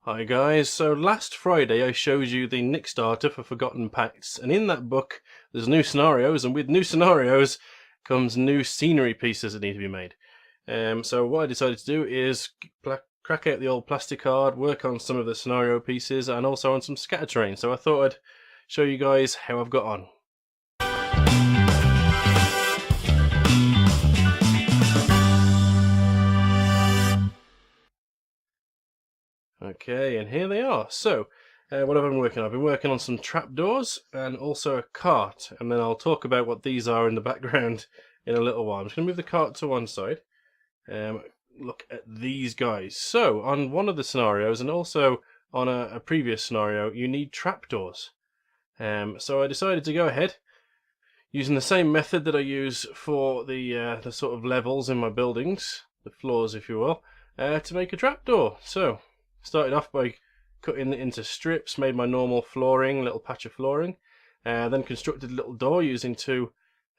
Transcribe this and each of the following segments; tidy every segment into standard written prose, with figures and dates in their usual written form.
Hi guys, so last Friday I showed you the Nick starter for Forgotten Pacts, and in that book there's new scenarios, and with new scenarios comes new scenery pieces that need to be made. So what I decided to do is crack out the old plastic card, work on some of the scenario pieces and also on some scatter terrain. So I thought I'd show you guys how I've got on. Okay, and here they are. So, what have I been working on? I've been working on some trapdoors and also a cart, and then I'll talk about what these are in the background in a little while. I'm just going to move the cart to one side. Look at these guys. So, on one of the scenarios, and also on a previous scenario, you need trapdoors. So I decided to go ahead, using the same method that I use for the sort of levels in my buildings, the floors if you will, to make a trapdoor. So, started off by cutting it into strips, made my normal flooring, little patch of flooring, then constructed a little door using two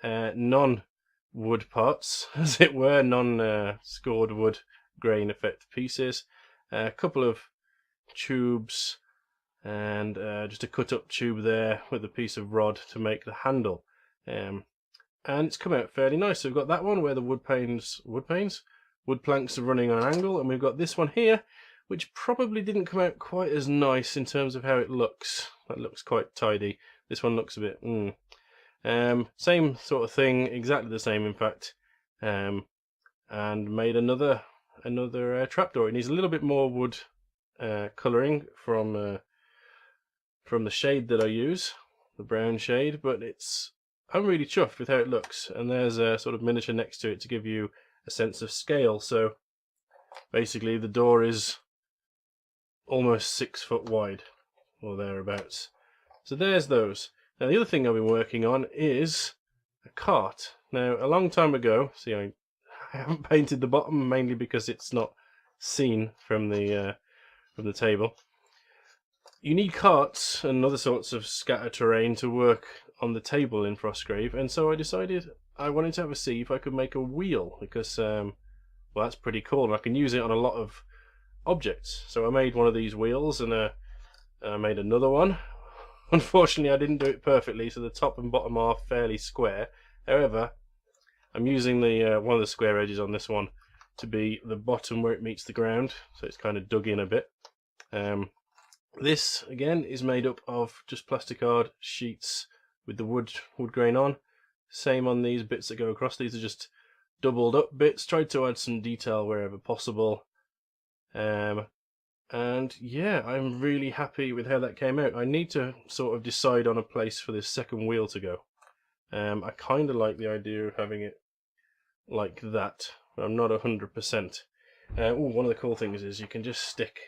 non-wood parts, as it were, non-scored wood grain effect pieces, a couple of tubes, and just a cut up tube there with a piece of rod to make the handle. And it's come out fairly nice. So we've got that one where the wood planks are running on an angle, and we've got this one here which probably didn't come out quite as nice in terms of how it looks. That looks quite tidy. This one looks a bit same sort of thing, exactly the same in fact, and made another trapdoor. It needs a little bit more wood colouring from the shade that I use, the brown shade, but I'm really chuffed with how it looks. And there's a sort of miniature next to it to give you a sense of scale. So basically the door is almost 6 foot wide or thereabouts. So there's those. Now the other thing I've been working on is a cart. Now a long time ago, see, I haven't painted the bottom mainly because it's not seen from the table. You need carts and other sorts of scatter terrain to work on the table in Frostgrave, and so I decided I wanted to have a see if I could make a wheel, because well, that's pretty cool and I can use it on a lot of objects. So I made one of these wheels, and I made another one. Unfortunately I didn't do it perfectly, so the top and bottom are fairly square. However, I'm using the one of the square edges on this one to be the bottom where it meets the ground, so it's kind of dug in a bit. This again is made up of just plastic card sheets with the wood grain on. Same on these bits that go across. These are just doubled up bits. Tried to add some detail wherever possible. And yeah, I'm really happy with how that came out. I need to sort of decide on a place for this second wheel to go. I kind of like the idea of having it like that, but I'm not 100%. One of the cool things is you can just stick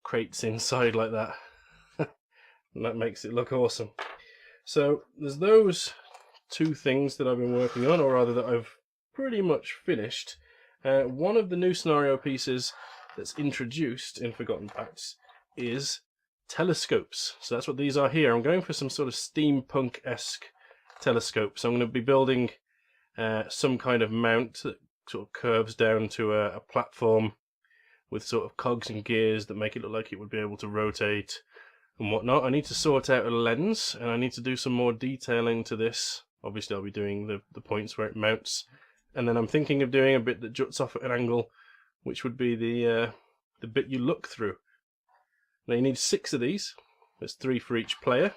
crates inside like that. And that makes it look awesome. So there's those two things that I've been working on, or rather that I've pretty much finished. One of the new scenario pieces that's introduced in Forgotten Pacts is telescopes. So that's what these are here. I'm going for some sort of steampunk-esque telescope. So I'm going to be building some kind of mount that sort of curves down to a platform with sort of cogs and gears that make it look like it would be able to rotate and whatnot. I need to sort out a lens, and I need to do some more detailing to this. Obviously I'll be doing the points where it mounts. And then I'm thinking of doing a bit that juts off at an angle, which would be the bit you look through. Now you need 6 of these. There's 3 for each player.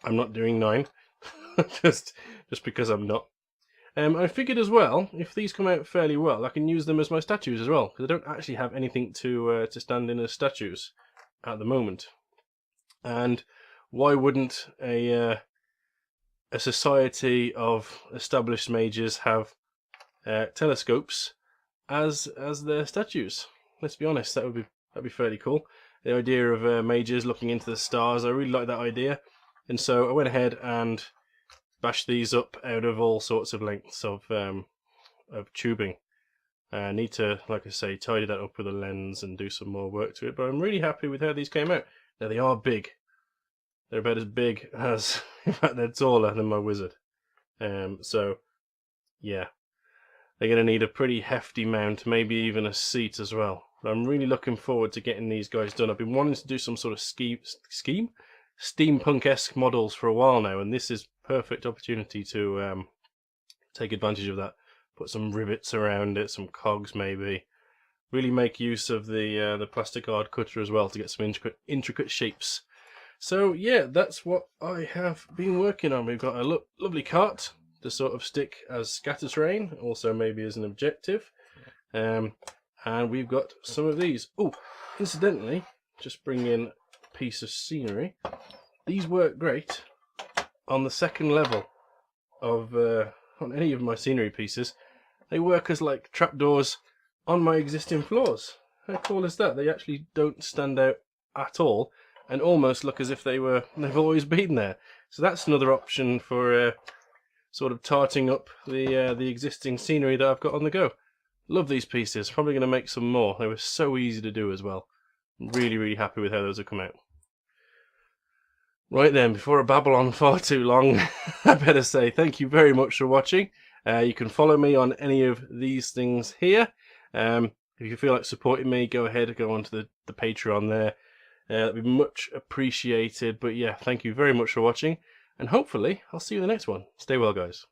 I'm not doing 9, just because I'm not. I figured as well, if these come out fairly well, I can use them as my statues as well, because I don't actually have anything to stand in as statues at the moment. And why wouldn't a society of established mages have telescopes as their statues? Let's be honest, that'd be fairly cool. The idea of mages looking into the stars, I really like that idea, and so I went ahead and bashed these up out of all sorts of lengths of tubing. I need to, like I say, tidy that up with a lens and do some more work to it, but I'm really happy with how these came out. Now they are big. They're about as big as, in fact they're taller than my wizard. So yeah, they're going to need a pretty hefty mount, maybe even a seat as well. But I'm really looking forward to getting these guys done. I've been wanting to do some sort of steampunk-esque models for a while now, and this is perfect opportunity to take advantage of that. Put some rivets around it, some cogs maybe. Really make use of the plastic hard cutter as well to get some intricate shapes. So yeah, that's what I have been working on. We've got a lovely cart to sort of stick as scatter terrain, also maybe as an objective. And we've got some of these. Oh, incidentally, just bring in a piece of scenery. These work great on the second level of on any of my scenery pieces. They work as like trapdoors on my existing floors. How cool is that? They actually don't stand out at all and almost look as if they've always been there. So that's another option for sort of tarting up the existing scenery that I've got on the go. Love these pieces. Probably going to make some more. They were so easy to do as well. I'm really happy with how those have come out. Right then, before I babble on far too long, I better say thank you very much for watching. You can follow me on any of these things here. If you feel like supporting me, go ahead, go onto the Patreon there. That'd be much appreciated. But yeah, thank you very much for watching, and hopefully I'll see you in the next one. Stay well, guys.